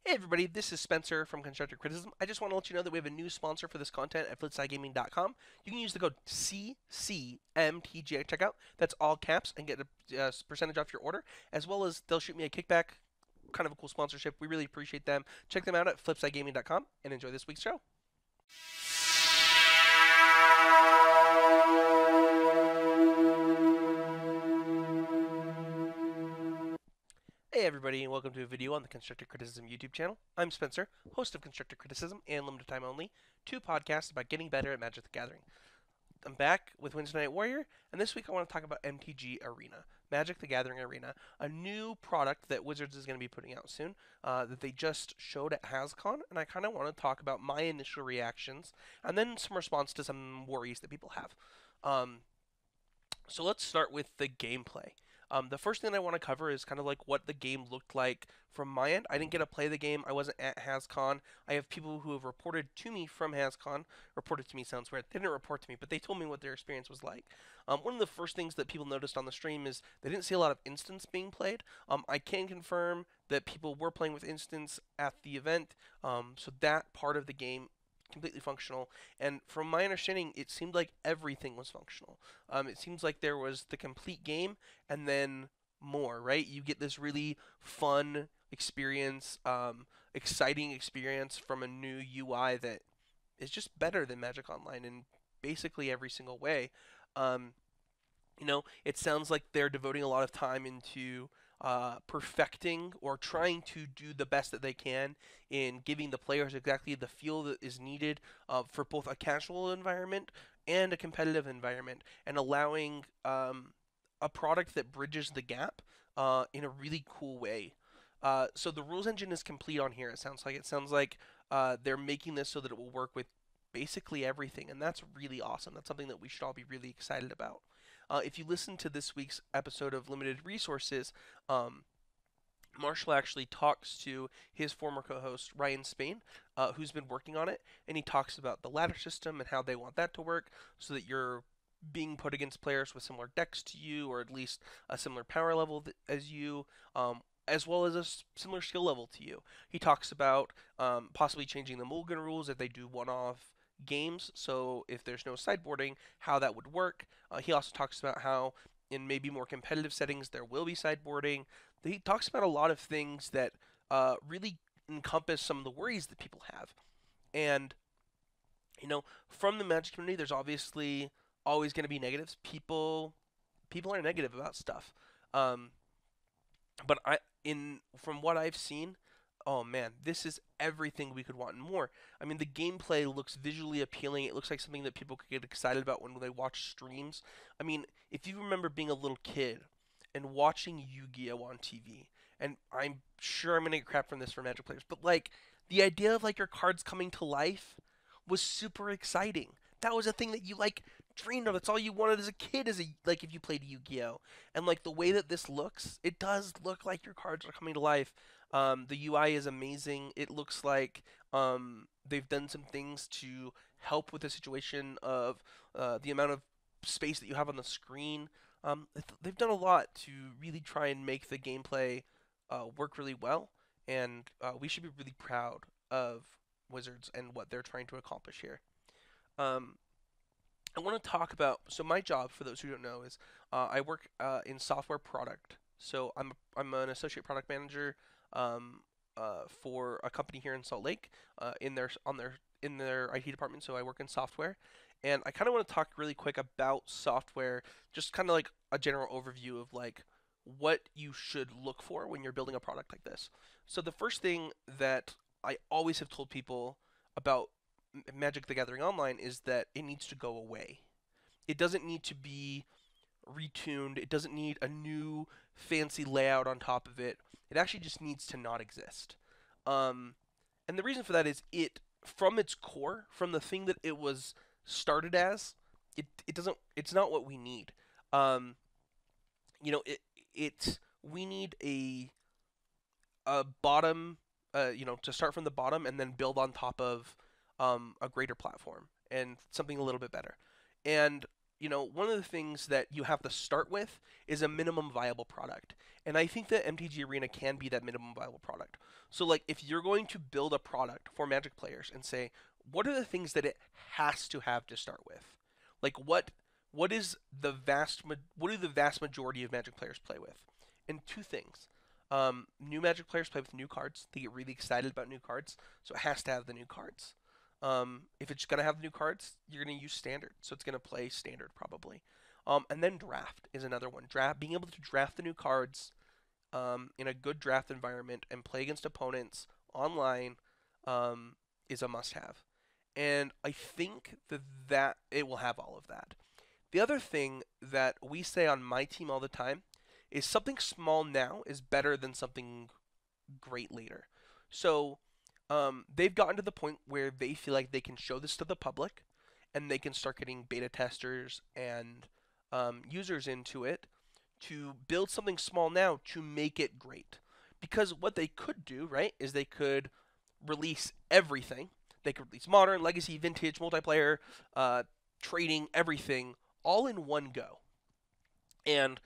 Hey everybody, this is Spencer from Constructive Criticism. I just want to let you know that we have a new sponsor for this content at FlitsideGaming.com. You can use the code CCMTG at checkout. That's all caps and get a percentage off your order, as well as they'll shoot me a kickback. Kind of a cool sponsorship. We really appreciate them. Check them out at FlitsideGaming.com and enjoy this week's show. Hey everybody, and welcome to a video on the Constructive Criticism YouTube channel. I'm Spencer, host of Constructive Criticism and Limited Time Only, two podcasts about getting better at Magic the Gathering. I'm back with Wednesday Night Warrior, and this week I want to talk about MTG Arena, Magic the Gathering Arena, a new product that Wizards is going to be putting out soon, that they just showed at HasCon, and I kind of want to talk about my initial reactions, and then some response to some worries that people have. So let's start with the gameplay. The first thing I want to cover is kind of like what the game looked like from my end. I didn't get to play the game. I wasn't at HasCon. I have people who have reported to me from HasCon. Reported to me sounds weird. They didn't report to me, but they told me what their experience was like. One of the first things that people noticed on the stream is they didn't see a lot of instants being played. I can confirm that people were playing with instants at the event, so that part of the game completely functional. And from my understanding, it seemed like everything was functional. It seems like there was the complete game and then more, right? You get this really fun experience, exciting experience from a new UI that is just better than Magic Online in basically every single way. Um, it sounds like they're devoting a lot of time into perfecting or trying to do the best that they can in giving the players exactly the feel that is needed for both a casual environment and a competitive environment, and allowing a product that bridges the gap in a really cool way. So the rules engine is complete on here. It sounds like they're making this so that it will work with basically everything, and that's really awesome. That's something that we should all be really excited about. If you listen to this week's episode of Limited Resources, Marshall actually talks to his former co-host Ryan Spain, who's been working on it, and he talks about the ladder system and how they want that to work, so that you're being put against players with similar decks to you, or at least a similar power level as you, as well as a similar skill level to you. He talks about possibly changing the mulligan rules if they do one-off games, so if there's no sideboarding, how that would work. He also talks about how in maybe more competitive settings there will be sideboarding. He talks about a lot of things that really encompass some of the worries that people have. And from the Magic community, there's obviously always going to be negatives. People are negative about stuff. Um, but from what I've seen, oh man, this is everything we could want and more. I mean, the gameplay looks visually appealing. It looks like something that people could get excited about when they watch streams. I mean, if you remember being a little kid and watching Yu-Gi-Oh on TV, and I'm sure I'm gonna get crap from this for Magic players, but like the idea of like your cards coming to life was super exciting. That was a thing that you like dreamed of. That's all you wanted as a kid, like if you played Yu-Gi-Oh. And like the way that this looks, it does look like your cards are coming to life. The UI is amazing. It looks like they've done some things to help with the situation of the amount of space that you have on the screen. They've done a lot to really try and make the gameplay work really well, and we should be really proud of Wizards and what they're trying to accomplish here. Um, I want to talk about, so my job, for those who don't know, is I work in software product. So I'm an associate product manager for a company here in Salt Lake in their IT department. So I work in software, and I kind of want to talk really quick about software, just kind of like a general overview of like what you should look for when you're building a product like this. So the first thing that I always have told people about Magic the Gathering Online is that it needs to go away. It doesn't need to be retuned. It doesn't need a new fancy layout on top of it. It actually just needs to not exist. Um, and the reason for that is from its core, from the thing that it was started as, it doesn't. It's not what we need. Um, we need a bottom. To start from the bottom and then build on top of a greater platform and something a little bit better. And one of the things that you have to start with is a minimum viable product. And I think that MTG Arena can be that minimum viable product. So, like, if you're going to build a product for Magic players and say, what are the things that it has to have to start with? Like, what is what do the vast majority of Magic players play with? And two things. New Magic players play with new cards. They get really excited about new cards, so it has to have the new cards. If it's gonna have the new cards, you're gonna use standard, so it's gonna play standard probably. And then draft is another one. Being able to draft the new cards in a good draft environment and play against opponents online is a must-have. And I think that it will have all of that. The other thing that we say on my team all the time is something small now is better than something great later. So they've gotten to the point where they feel like they can show this to the public, and they can start getting beta testers and users into it to build something small now to make it great. Because what they could do, right, is they could release everything. They could release modern, legacy, vintage, multiplayer, trading, everything, all in one go. And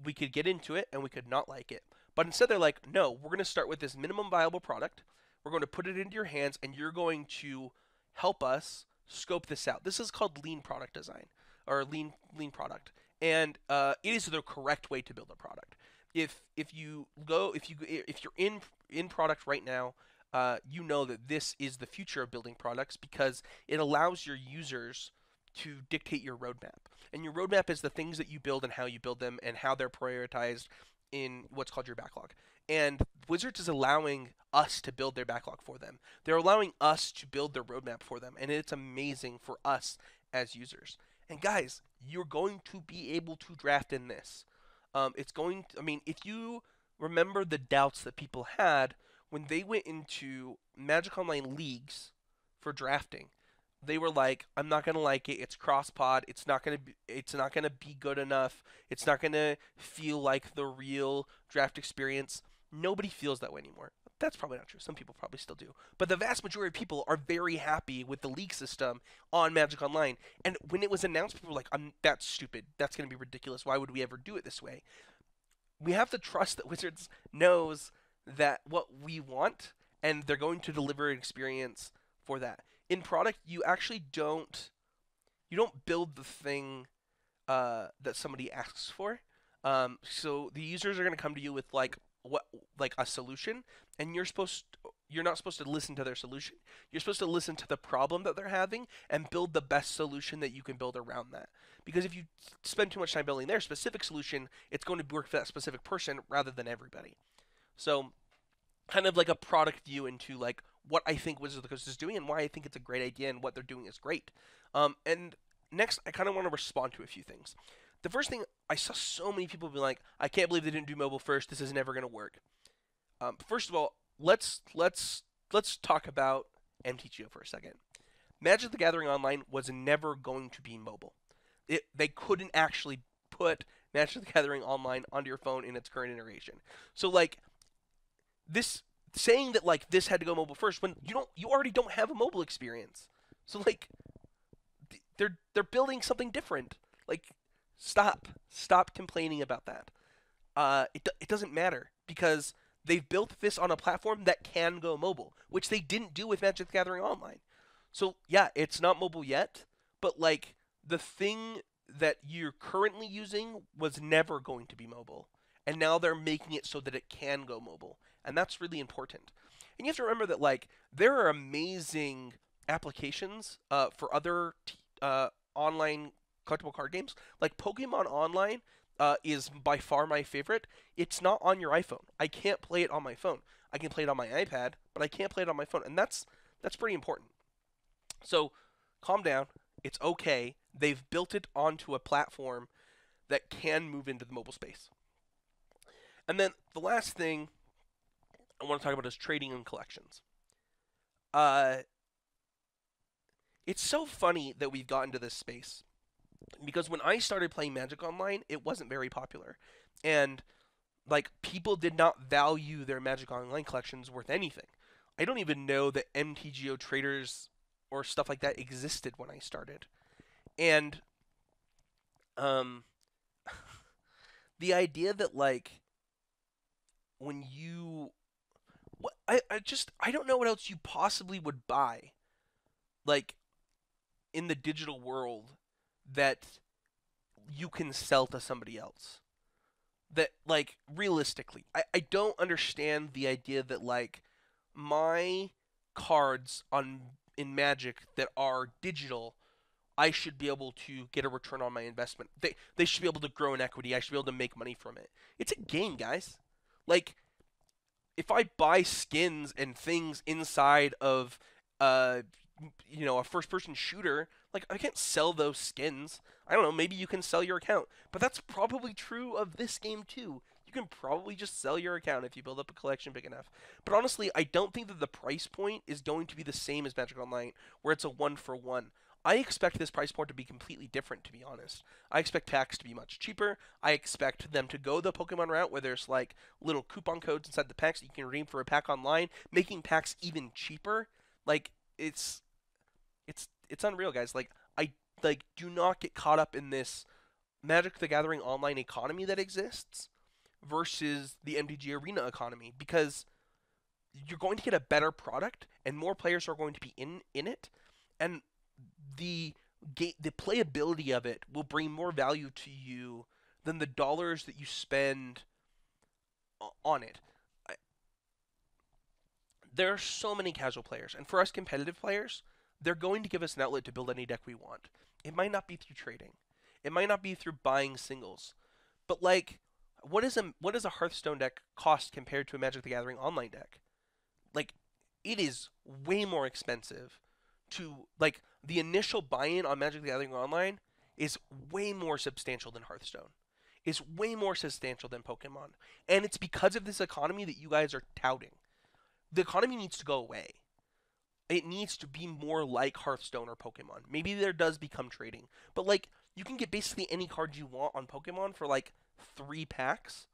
we could get into it and we could not like it. But instead, they're like, no, we're going to start with this minimum viable product. We're going to put it into your hands, and you're going to help us scope this out. This is called lean product design, or lean product, and it is the correct way to build a product. If you're in product right now, you know that this is the future of building products because it allows your users to dictate your roadmap. And your roadmap is the things that you build and how you build them and how they're prioritized in what's called your backlog. And Wizards is allowing us to build their backlog for them. They're allowing us to build their roadmap for them, and it's amazing for us as users. And guys, you're going to be able to draft in this. If you remember the doubts that people had when they went into Magic Online leagues for drafting, they were like, I'm not gonna like it. It's cross pod. It's not gonna be good enough. It's not gonna feel like the real draft experience. Nobody feels that way anymore. That's probably not true. Some people probably still do. But the vast majority of people are very happy with the league system on Magic Online. And when it was announced, people were like, that's stupid. That's going to be ridiculous. Why would we ever do it this way? We have to trust that Wizards knows that what we want, and they're going to deliver an experience for that. In product, you actually don't build the thing that somebody asks for. So the users are going to come to you with like a solution, and you're not supposed to listen to their solution. You're supposed to listen to the problem that they're having and build the best solution that you can build around that. Because if you spend too much time building their specific solution, it's going to work for that specific person rather than everybody. So kind of like a product view into like what I think Wizards of the Coast is doing and why I think it's a great idea and what they're doing is great. And next, I kind of want to respond to a few things. The first thing, I saw so many people be like, I can't believe they didn't do mobile first. This is never going to work. First of all, let's talk about MTGO for a second. Magic the Gathering Online was never going to be mobile. They couldn't actually put Magic the Gathering Online onto your phone in its current iteration. So like this saying that like this had to go mobile first when you already don't have a mobile experience. So like they're building something different. Like stop complaining about that. It doesn't matter because they've built this on a platform that can go mobile, which they didn't do with Magic the Gathering Online. So yeah, it's not mobile yet, but like the thing that you're currently using was never going to be mobile, and now they're making it so that it can go mobile, and that's really important. And you have to remember that like there are amazing applications for other online collectible card games. Like Pokemon Online is by far my favorite. It's not on your iPhone. I can't play it on my phone. I can play it on my iPad, but I can't play it on my phone, and that's pretty important. So calm down. It's okay. They've built it onto a platform that can move into the mobile space. And then the last thing I want to talk about is trading and collections. It's so funny that we've gotten to this space because when I started playing Magic Online, it wasn't very popular, and like people did not value their Magic Online collections worth anything. I don't even know that MTGO traders or stuff like that existed when I started, and Um, the idea that like when you, I don't know what else you possibly would buy like in the digital world that you can sell to somebody else. That like realistically, I don't understand the idea that like my cards on in Magic that are digital, I should be able to get a return on my investment. They should be able to grow in equity. I should be able to make money from it. It's a game, guys. Like if I buy skins and things inside of uh a first person shooter, like I can't sell those skins. I don't know, maybe you can sell your account. But that's probably true of this game too. You can probably just sell your account if you build up a collection big enough. But honestly, I don't think that the price point is going to be the same as Magic Online, where it's a 1-for-1. I expect this price point to be completely different, to be honest. I expect packs to be much cheaper. I expect them to go the Pokemon route where there's like little coupon codes inside the packs that you can redeem for a pack online, making packs even cheaper. Like it's unreal, guys. Like I like do not get caught up in this Magic the Gathering online economy that exists versus the MTG Arena economy because you're going to get a better product and more players are going to be in it, and the the playability of it will bring more value to you than the dollars that you spend on it. I, there are so many casual players, and for us competitive players, they're going to give us an outlet to build any deck we want. It might not be through trading, it might not be through buying singles, but like, what does a Hearthstone deck cost compared to a Magic the Gathering online deck? Like, it is way more expensive to like the initial buy-in on Magic the Gathering Online is way more substantial than Hearthstone. Is way more substantial than Pokemon. And it's because of this economy that you guys are touting. The economy needs to go away. It needs to be more like Hearthstone or Pokemon. Maybe there does become trading. But like you can get basically any card you want on Pokemon for like 3 packs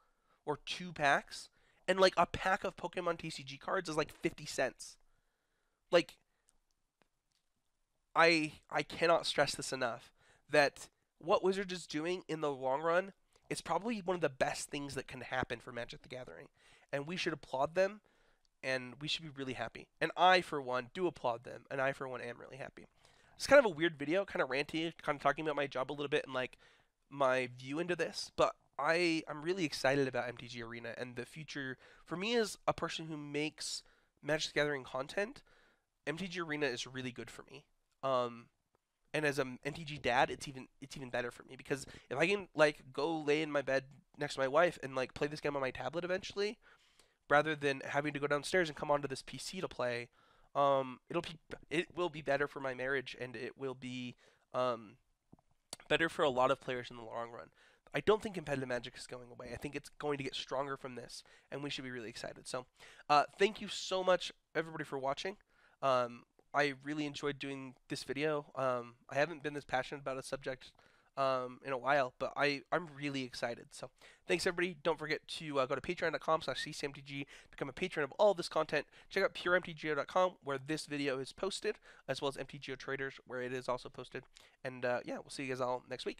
or 2 packs. And like a pack of Pokemon TCG cards is like 50 cents. Like I cannot stress this enough that what Wizards is doing in the long run is probably one of the best things that can happen for Magic the Gathering. And we should applaud them and we should be really happy. And I for one do applaud them and I for one am really happy. It's kind of a weird video, kind of ranty, kind of talking about my job a little bit and like my view into this, but I'm really excited about MTG Arena and the future for me as a person who makes Magic the Gathering content. MTG Arena is really good for me. Um, and as a MTG dad, it's even better for me because if I can like go lay in my bed next to my wife and like play this game on my tablet eventually, rather than having to go downstairs and come onto this PC to play, it will be better for my marriage and it will be um, better for a lot of players in the long run. I don't think competitive Magic is going away. I think it's going to get stronger from this, and we should be really excited. So, thank you so much, everybody, for watching. Um, I really enjoyed doing this video. I haven't been this passionate about a subject in a while, but I'm really excited. So, thanks, everybody. Don't forget to go to patreon.com/ccmtg to become a patron of all this content. Check out puremtgo.com, where this video is posted, as well as MTGO Traders, where it is also posted. And yeah, we'll see you guys all next week.